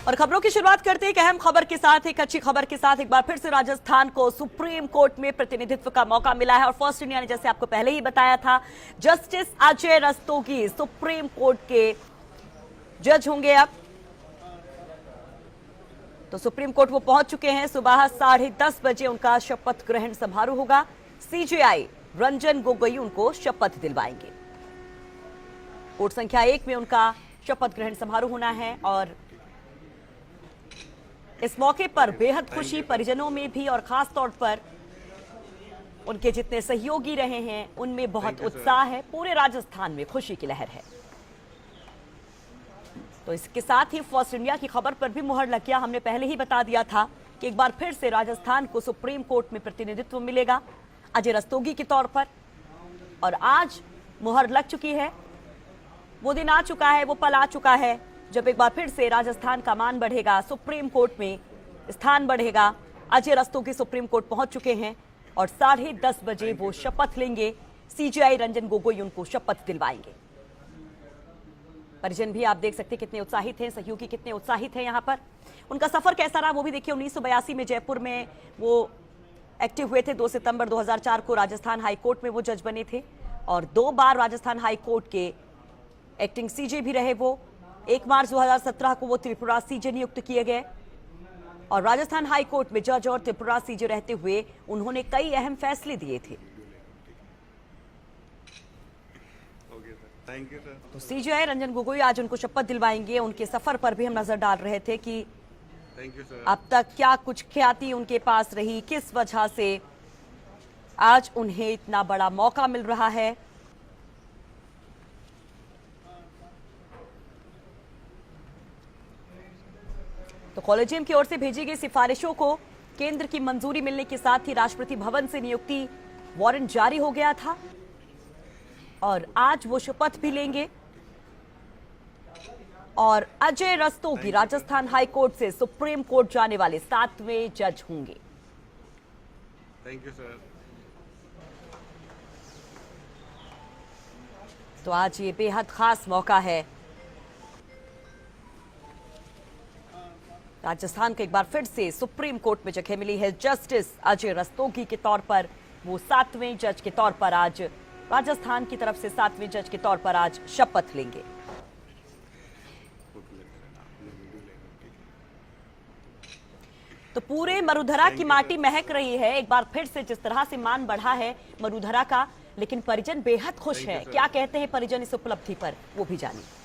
और खबरों की शुरुआत करते हैं एक अहम खबर के साथ, एक अच्छी खबर के साथ। एक बार फिर से राजस्थान को सुप्रीम कोर्ट में प्रतिनिधित्व का मौका मिला है और फर्स्ट इंडिया ने, जैसे आपको पहले ही बताया था, justice Ajay Rastogi supreme court के जज होंगे। अब तो सुप्रीम कोर्ट वो पहुंच चुके हैं। सुबह 10:30 बजे उनका शपथ ग्रहण समारोह होगा। सीजेआई रंजन गोगोई उनको शपथ दिलवाएंगे। कोर्ट संख्या 1 में उनका शपथ ग्रहण समारोह होना है और इस मौके पर बेहद खुशी परिजनों में भी और खास तौर पर उनके जितने सहयोगी रहे हैं उनमें बहुत उत्साह है। पूरे राजस्थान में खुशी की लहर है। तो इसके साथ ही फर्स्ट इंडिया की खबर पर भी मुहर लग गया। हमने पहले ही बता दिया था कि एक बार फिर से राजस्थान को सुप्रीम कोर्ट में प्रतिनिधित्व मिलेगा अजय रस्तोगी के तौर पर, और आज मुहर लग चुकी है। वो दिन आ चुका है, वो पल आ चुका है जब एक बार फिर से राजस्थान का मान बढ़ेगा, सुप्रीम कोर्ट में स्थान बढ़ेगा। अजय रस्तोगी सुप्रीम कोर्ट पहुंच चुके हैं और 10:30 बजे वो शपथ लेंगे। सीजेआई रंजन गोगोई उनको शपथ दिलवाएंगे। परिजन भी आप देख सकते हैं कितने उत्साहित हैं, सहयोगी कितने उत्साहित हैं। यहां पर उनका सफर कैसा रहा वो भी देखिए। 1982 में जयपुर में वो एक्टिव हुए थे। 2 सितंबर 2004 को राजस्थान हाई कोर्ट में वो जज बने थे और 2 बार राजस्थान हाई कोर्ट के एक्टिंग सीजे भी रहे। वो 1 मार्च 2017 को वो त्रिपुरा सीजे नियुक्त किए गए और राजस्थान हाई कोर्ट में जज और त्रिपुरा सीजे रहते हुए उन्होंने कई अहम फैसले दिए थे। Thank you sir. तो सीजेआई रंजन गोगोई आज उनको शपथ दिलवाएंगे। उनके सफर पर भी हम नजर डाल रहे थे कि अब तक क्या कुछ ख्याति उनके पास रही, किस वजह से आज उन्हें इतना बड़ा मौका मिल रहा है। तो कॉलेजियम की ओर से भेजी गई सिफारिशों को केंद्र की मंजूरी मिलने के साथ ही राष्ट्रपति भवन से नियुक्ति वारंट जारी हो गया था और आज वो शपथ भी लेंगे और अजय रस्तोगी राजस्थान हाई कोर्ट से सुप्रीम कोर्ट जाने वाले 7वें जज होंगे। Thank you sir. तो आज ये बेहद खास मौका है। राजस्थान को एक बार फिर से सुप्रीम कोर्ट में जगह मिली है। जस्टिस अजय रस्तोगी के तौर पर वो 7वें जज के तौर पर आज राजस्थान की तरफ से 7वें जज के तौर पर आज शपथ लेंगे। तो पूरे मरुधरा की माटी महक रही है एक बार फिर से। जिस तरह से मान बढ़ा है मरुधरा का, लेकिन परिजन बेहद खुश है। क्या कहते हैं परिजन इस उपलब्धि पर, वो भी जानिए।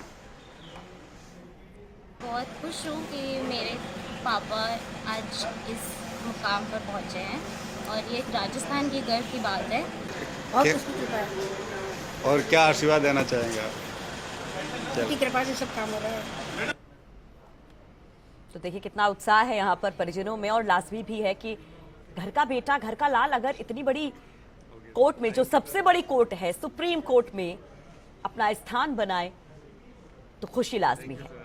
बहुत खुश हूँ कि मेरे पापा आज इस मुकाम पर पहुँचे हैं और ये राजस्थान की गर्व की बात है। और क्या आशीर्वाद देना चाहेंगे आप? उनकी कृपा से सब काम हो रहा है। तो देखिए कितना उत्साह है यहाँ पर परिजनों में और लाजमी भी है कि घर का बेटा, घर का लाल अगर इतनी बड़ी कोर्ट में, जो सबसे बड़ी कोर्ट है सुप्रीम कोर्ट में, अपना स्थान बनाए तो खुशी लाजमी है।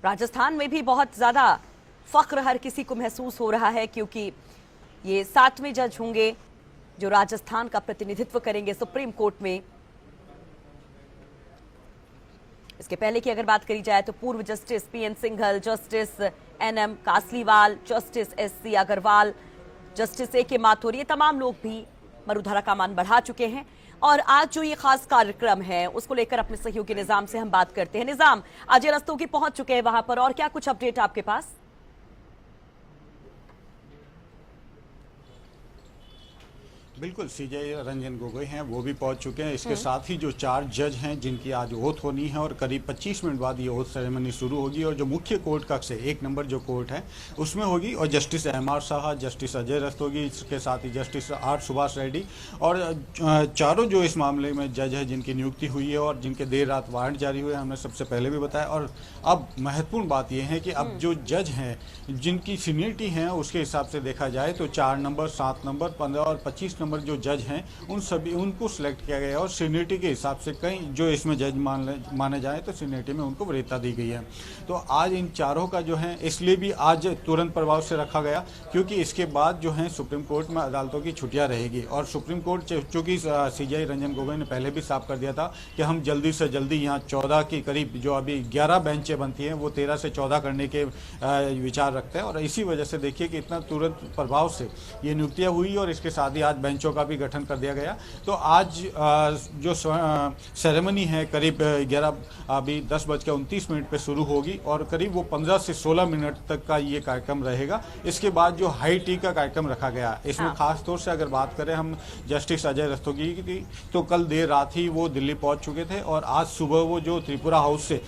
राजस्थान में भी बहुत ज्यादा फख्र हर किसी को महसूस हो रहा है क्योंकि ये 7वें जज होंगे जो राजस्थान का प्रतिनिधित्व करेंगे सुप्रीम कोर्ट में। इसके पहले की अगर बात करी जाए तो पूर्व justice PN Singhal, justice NM Kasliwal, justice SC Agarwal, justice AK Mathur, ये तमाम लोग भी मरुधरा का मान बढ़ा चुके हैं। और आज जो ये खास कार्यक्रम है उसको लेकर अपने सहयोगी निजाम से हम बात करते हैं। निजाम, अजय रस्तोगी पहुंच चुके हैं वहां पर और क्या कुछ अपडेट आपके पास? बिल्कुल, सीजेआई रंजन गोगोई हैं, वो भी पहुंच चुके हैं। इसके साथ ही जो 4 जज हैं जिनकी आज ओथ होनी है और करीब 25 मिनट बाद ये ओथ सेरेमनी शुरू होगी और जो मुख्य कोर्ट कक्ष है 1 नंबर जो कोर्ट है उसमें होगी और justice MR Shah, justice Ajay Rastogi, इसके साथ ही जस्टिस आर सुभाष रेड्डी और चारों जो इस मामले में जज है जिनकी नियुक्ति हुई है और जिनके देर रात वारंट जारी हुए, हमने सबसे पहले भी बताया। और अब महत्वपूर्ण बात यह है कि अब जो जज हैं जिनकी सीनियरिटी है उसके हिसाब से देखा जाए तो 4 नंबर, 7 नंबर, 15 और 25 नंबर जो जज हैं उनको सिलेक्ट किया गया है और सीनियरिटी के हिसाब से कई जो इसमें जज माने जाए तो सीनियरिटी में उनको वरीयता दी गई है। तो आज इन चारों का जो है इसलिए भी आज तुरंत प्रभाव से रखा गया क्योंकि इसके बाद जो है सुप्रीम कोर्ट में अदालतों की छुट्टियां रहेगी और सुप्रीम कोर्ट चूंकि सीजेआई रंजन गोगोई ने पहले भी साफ कर दिया था कि हम जल्दी से जल्दी यहाँ 14 के करीब जो अभी 11 बेंचें बनती हैं वो 13 से 14 करने के विचार रखते हैं और इसी वजह से देखिए कि इतना तुरंत प्रभाव से ये नियुक्तियां हुई और इसके साथ ही आज बेंचों का भी गठन कर दिया गया। तो आज जो सेरेमनी है करीब 10:29 पे शुरू होगी और करीब वो 15 से 16 मिनट तक का ये कार्यक्रम रहेगा। इसके बाद जो हाई टी का कार्यक्रम रखा गया इसमें खास तौर से अगर बात करें हम जस्टिस अजय रस्तोगी की तो कल देर रात ही वो दिल्ली पहुंच चुके थे और आज सुबह वो जो त्रिपुरा हाउस से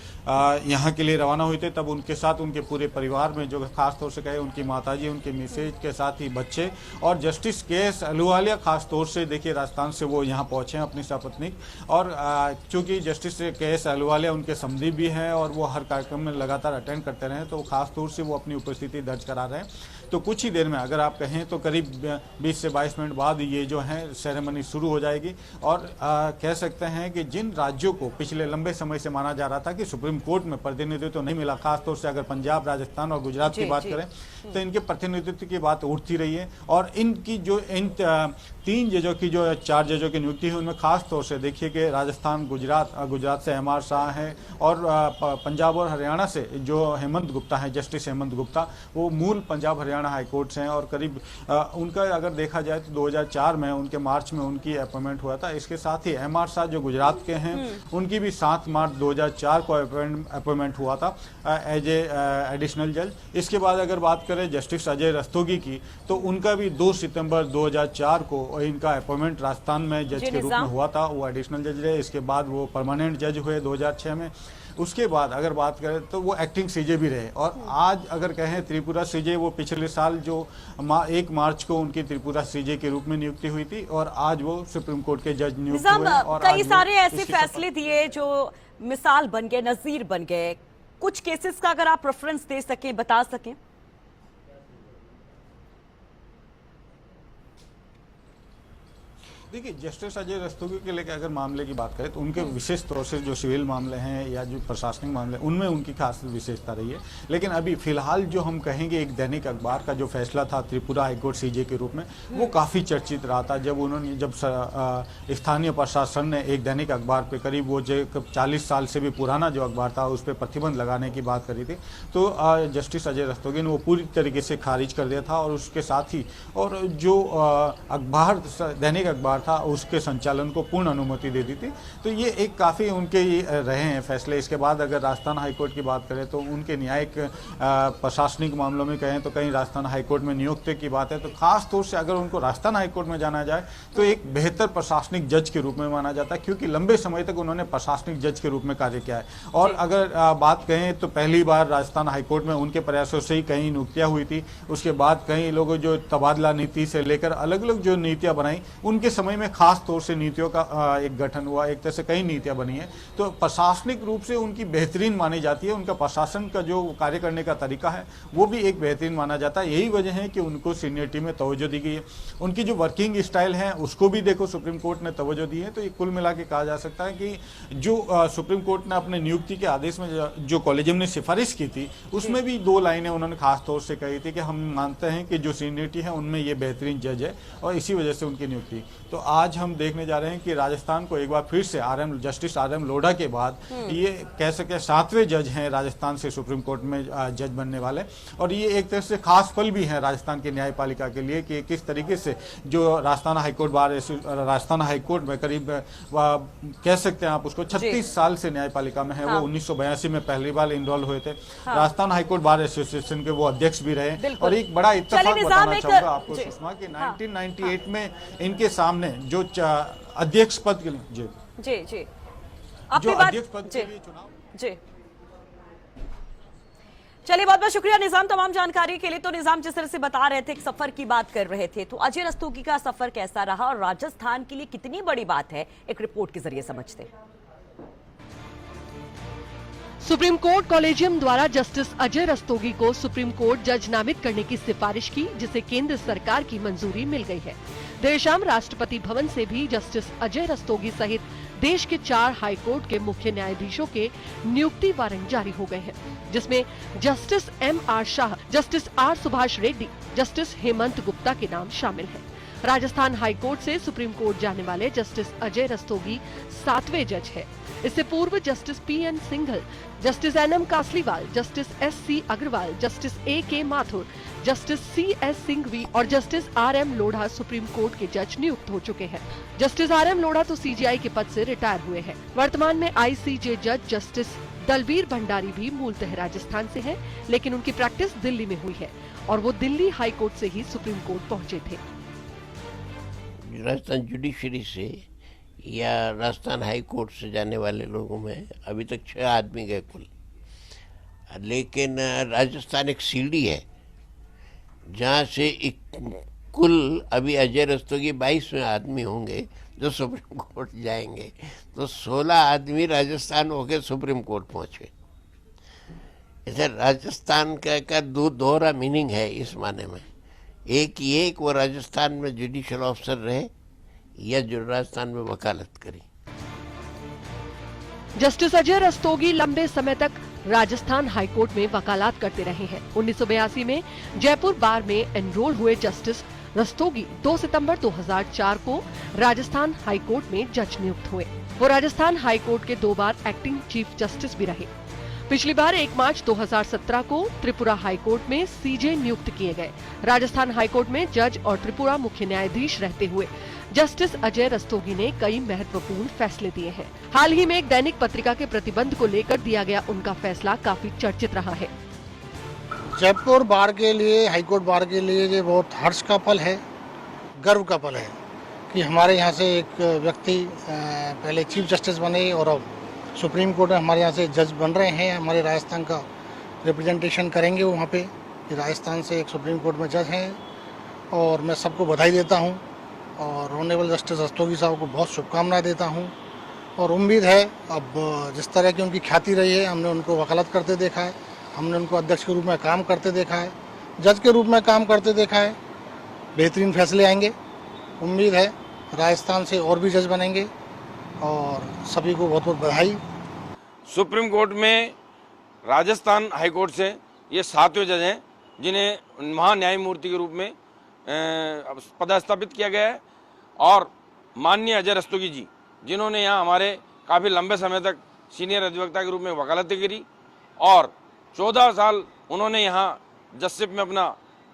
यहाँ के लिए रवाना हुए थे तब उनके साथ उनके पूरे परिवार में जो खास तौर से कहे उनकी माताजी उनके मिसेज के साथ ही बच्चे और जस्टिस के.एस. अहलूवालिया खास तौर से देखिए राजस्थान से वो यहाँ पहुंचे हैं अपनी सपत्नीक और चूंकि जस्टिस के.एस. अहलूवालिया उनके समधी भी हैं और वो हर कार्यक्रम में लगातार अटेंड करते रहे तो खास तौर से वो अपनी उपस्थिति दर्ज करा रहे हैं। तो कुछ ही देर में अगर आप कहें तो करीब 20 से 22 मिनट बाद ये जो है सेरेमनी शुरू हो जाएगी और कह सकते हैं कि जिन राज्यों को पिछले लंबे समय से माना जा रहा था कि सुप्रीम कोर्ट में प्रतिनिधित्व तो नहीं मिला, खासतौर से अगर पंजाब, राजस्थान और गुजरात की बात करें तो इनके प्रतिनिधित्व की बात उठती रही है और इनकी जो इन 3 जजों की जो 4 जजों की नियुक्ति है उनमें खास तौर से देखिए कि राजस्थान, गुजरात से एम.आर. शाह हैं और पंजाब और हरियाणा से जो हेमंत गुप्ता हैं, जस्टिस हेमंत गुप्ता, वो मूल पंजाब हरियाणा हाई कोर्ट से हैं और करीब उनका अगर देखा जाए तो 2004 में उनके मार्च में उनकी अपॉइंटमेंट हुआ था। इसके साथ ही एम.आर. शाह जो गुजरात के हैं उनकी भी 7 मार्च 2004 को अपॉइंटमेंट हुआ था एज ए एडिशनल जज। इसके बाद अगर बात करें जस्टिस अजय रस्तोगी की तो उनका भी 2 सितंबर 2004 को इनका अपॉइंटमेंट राजस्थान में जज के रूप में हुआ था, वो एडिशनल जज रहे। इसके बाद वो परमानेंट जज हुए 2006 में। उसके बाद अगर बात करें तो वो एक्टिंग सीजे भी रहे और आज अगर कहें त्रिपुरा सीजे वो पिछले साल जो 1 मार्च को उनकी त्रिपुरा सीजे के रूप में नियुक्ति हुई थी और आज वो सुप्रीम कोर्ट के जज नियुक्त हुए और कई सारे ऐसे फैसले दिए जो मिसाल बन गए, नजीर बन गए। कुछ केसेस का अगर आप रेफरेंस दे सकें, बता सकें। देखिए जस्टिस अजय रस्तोगी के लेकर अगर मामले की बात करें तो उनके विशेष तौर से जो सिविल मामले हैं या जो प्रशासनिक मामले उनमें उनकी खास विशेषता रही है। लेकिन अभी फिलहाल जो हम कहेंगे एक दैनिक अखबार का जो फैसला था त्रिपुरा हाईकोर्ट सीजे के रूप में वो काफ़ी चर्चित रहा था। जब स्थानीय प्रशासन ने एक दैनिक अखबार पर करीब वो जो 40 साल से भी पुराना जो अखबार था उस पर प्रतिबंध लगाने की बात करी थी तो जस्टिस अजय रस्तोगी ने वो पूरी तरीके से खारिज कर दिया था और उसके साथ ही और जो अखबार दैनिक अखबार था उसके संचालन को पूर्ण अनुमति दे दी थी। तो ये एक काफ़ी उनके रहे हैं फैसले। इसके बाद अगर राजस्थान हाईकोर्ट की बात करें तो उनके न्यायिक प्रशासनिक मामलों में कहें तो कहीं राजस्थान हाईकोर्ट में नियुक्ति की बात है तो खास तौर से अगर उनको राजस्थान हाईकोर्ट में जाना जाए तो एक बेहतर प्रशासनिक जज के रूप में माना जाता है क्योंकि लंबे समय तक उन्होंने प्रशासनिक जज के रूप में कार्य किया है। और अगर बात कहें तो पहली बार राजस्थान हाईकोर्ट में उनके प्रयासों से ही कई नियुक्तियाँ हुई थी। उसके बाद कई लोगों जो तबादला नीति से लेकर अलग अलग जो नीतियाँ बनाई उनके समय में खास तौर से नीतियों का एक गठन हुआ, एक तरह से कई नीतियां बनी हैं। तो प्रशासनिक रूप से उनकी बेहतरीन मानी जाती है। उनका प्रशासन का जो कार्य करने का तरीका है वो भी एक बेहतरीन माना जाता है। यही वजह है कि उनको सीनियरिटी में तवज्जो दी गई है। उनकी जो वर्किंग स्टाइल है उसको भी देखो सुप्रीम कोर्ट ने तवज्जो दी है। तो ये कुल मिला के कहा जा सकता है कि जो सुप्रीम कोर्ट ने अपने नियुक्ति के आदेश में जो कॉलेजियम ने सिफारिश की थी उसमें भी 2 लाइनें उन्होंने खास तौर से कही थी कि हम मानते हैं कि जो सीनियरिटी है उनमें ये बेहतरीन जज है और इसी वजह से उनकी नियुक्ति। तो आज हम देखने जा रहे हैं कि राजस्थान को एक बार फिर से जस्टिस आर एम लोढ़ा के बाद ये कह सके 7वें जज हैं राजस्थान से सुप्रीम कोर्ट में जज बनने वाले और ये एक तरह से खास पल भी है राजस्थान की न्यायपालिका के लिए कि किस तरीके से जो राजस्थान हाईकोर्ट में करीब कह सकते हैं आप उसको 36 साल से न्यायपालिका में है। वो 1982 में पहली बार इनरोल हुए थे। राजस्थान हाईकोर्ट बार एसोसिएशन के वो अध्यक्ष भी रहे और एक बड़ा इत्तेफाक बताना चाहूंगा आपको सुषमा कि 1998 में इनके सामने जो अध्यक्ष पद के लिए जी जो अध्यक्ष पद के लिए चुनाव जी। चलिए बहुत बहुत शुक्रिया निजाम तमाम जानकारी के लिए। तो निजाम जिस तरह से बता रहे थे एक सफर की बात कर रहे थे तो अजय रस्तोगी का सफर कैसा रहा और राजस्थान के लिए कितनी बड़ी बात है एक रिपोर्ट के जरिए समझते हैं। सुप्रीम कोर्ट कॉलेजियम द्वारा जस्टिस अजय रस्तोगी को सुप्रीम कोर्ट जज नामित करने की सिफारिश की जिसे केंद्र सरकार की मंजूरी मिल गई है। देर शाम राष्ट्रपति भवन से भी जस्टिस अजय रस्तोगी सहित देश के 4 हाई कोर्ट के मुख्य न्यायाधीशों के नियुक्ति वारंट जारी हो गए हैं, जिसमें justice M.R. Shah, justice R. Subhash Reddy, justice Hemant Gupta के नाम शामिल हैं। राजस्थान हाई कोर्ट से सुप्रीम कोर्ट जाने वाले जस्टिस अजय रस्तोगी 7वें जज है। इससे पूर्व justice P.N. Singhal, justice N.M. Kasliwal, justice S.C. Agarwal, justice A.K. Mathur, justice C.S. Singhvi और justice R.M. Lodha supreme court के जज नियुक्त हो चुके हैं। Justice R.M. लोढ़ा तो CJI के पद से रिटायर हुए हैं। वर्तमान में ICJ जज जस्टिस दलबीर भंडारी भी मूलतः राजस्थान से हैं, लेकिन उनकी प्रैक्टिस दिल्ली में हुई है और वो दिल्ली हाई कोर्ट से ही सुप्रीम कोर्ट पहुंचे थे। राजस्थान जुडिशरी से या राजस्थान हाई कोर्ट से जाने वाले लोगों में अभी तक 6 आदमी गए कुल, लेकिन राजस्थान एक सीढ़ी है जहाँ से कुल अभी अजय रस्तोगी 22वें आदमी होंगे जो सुप्रीम कोर्ट जाएंगे, तो 16 आदमी राजस्थान होकर सुप्रीम कोर्ट पहुँचे। इधर राजस्थान का दोहरा मीनिंग है इस माने में, एक ये वो राजस्थान में जुडिशियल ऑफिसर रहे या जो राजस्थान में वकालत करी। जस्टिस अजय रस्तोगी लंबे समय तक राजस्थान हाई कोर्ट में वकालत करते रहे हैं। 1982 में जयपुर बार में एनरोल हुए जस्टिस रस्तोगी 2 सितंबर 2004 को राजस्थान हाई कोर्ट में जज नियुक्त हुए। वो राजस्थान हाई कोर्ट के 2 बार एक्टिंग चीफ जस्टिस भी रहे। पिछली बार 1 मार्च 2017 को त्रिपुरा हाई कोर्ट में CJ नियुक्त किए गए। राजस्थान हाई कोर्ट में जज और त्रिपुरा मुख्य न्यायाधीश रहते हुए जस्टिस अजय रस्तोगी ने कई महत्वपूर्ण फैसले दिए हैं। हाल ही में एक दैनिक पत्रिका के प्रतिबंध को लेकर दिया गया उनका फैसला काफी चर्चित रहा है। जयपुर बार के लिए, हाईकोर्ट बार के लिए ये बहुत हर्ष का पल है, गर्व का पल है कि हमारे यहाँ से एक व्यक्ति पहले चीफ जस्टिस बने और अब सुप्रीम कोर्ट में हमारे यहाँ से जज बन रहे हैं। हमारे राजस्थान का रिप्रेजेंटेशन करेंगे वो वहाँ पे, कि राजस्थान से एक सुप्रीम कोर्ट में जज हैं, और मैं सबको बधाई देता हूँ और ऑनरेबल जस्टिस रस्तोगी साहब को बहुत शुभकामनाएं देता हूँ। और उम्मीद है अब जिस तरह की उनकी ख्याति रही है, हमने उनको वकालत करते देखा है, हमने उनको अध्यक्ष के रूप में काम करते देखा है, जज के रूप में काम करते देखा है, बेहतरीन फैसले आएंगे। उम्मीद है राजस्थान से और भी जज बनेंगे और सभी को बहुत बहुत बधाई। सुप्रीम कोर्ट में राजस्थान हाई कोर्ट से ये 7वें जज हैं जिन्हें महान्यायमूर्ति के रूप में पदस्थापित किया गया है, और माननीय अजय रस्तोगी जी जिन्होंने यहाँ हमारे काफ़ी लंबे समय तक सीनियर अधिवक्ता के रूप में वकालतें करी और 14 साल उन्होंने यहाँ जजशिप में अपना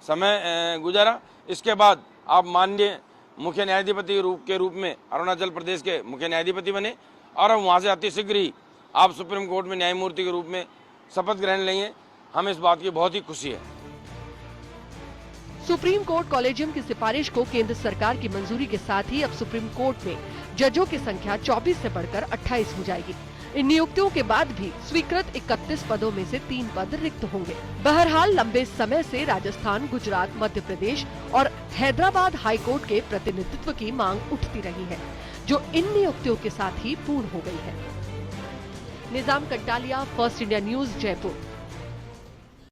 समय गुजारा। इसके बाद आप माननीय मुख्य न्यायाधिपति के रूप में अरुणाचल प्रदेश के मुख्य न्यायाधिपति बने और अब वहाँ से अतिशीघ्र ही आप सुप्रीम कोर्ट में न्यायमूर्ति के रूप में शपथ ग्रहण लेंगे। हमें इस बात की बहुत ही खुशी है। सुप्रीम कोर्ट कॉलेजियम की सिफारिश को केंद्र सरकार की मंजूरी के साथ ही अब सुप्रीम कोर्ट में जजों की संख्या 24 से बढ़कर 28 हो जाएगी। इन नियुक्तियों के बाद भी स्वीकृत 31 पदों में से 3 पद रिक्त होंगे। बहरहाल लंबे समय से राजस्थान, गुजरात, मध्य प्रदेश और हैदराबाद हाई कोर्ट के प्रतिनिधित्व की मांग उठती रही है, जो इन नियुक्तियों के साथ ही पूर्ण हो गई है। Nizam Kantalia, first India news, Jaipur.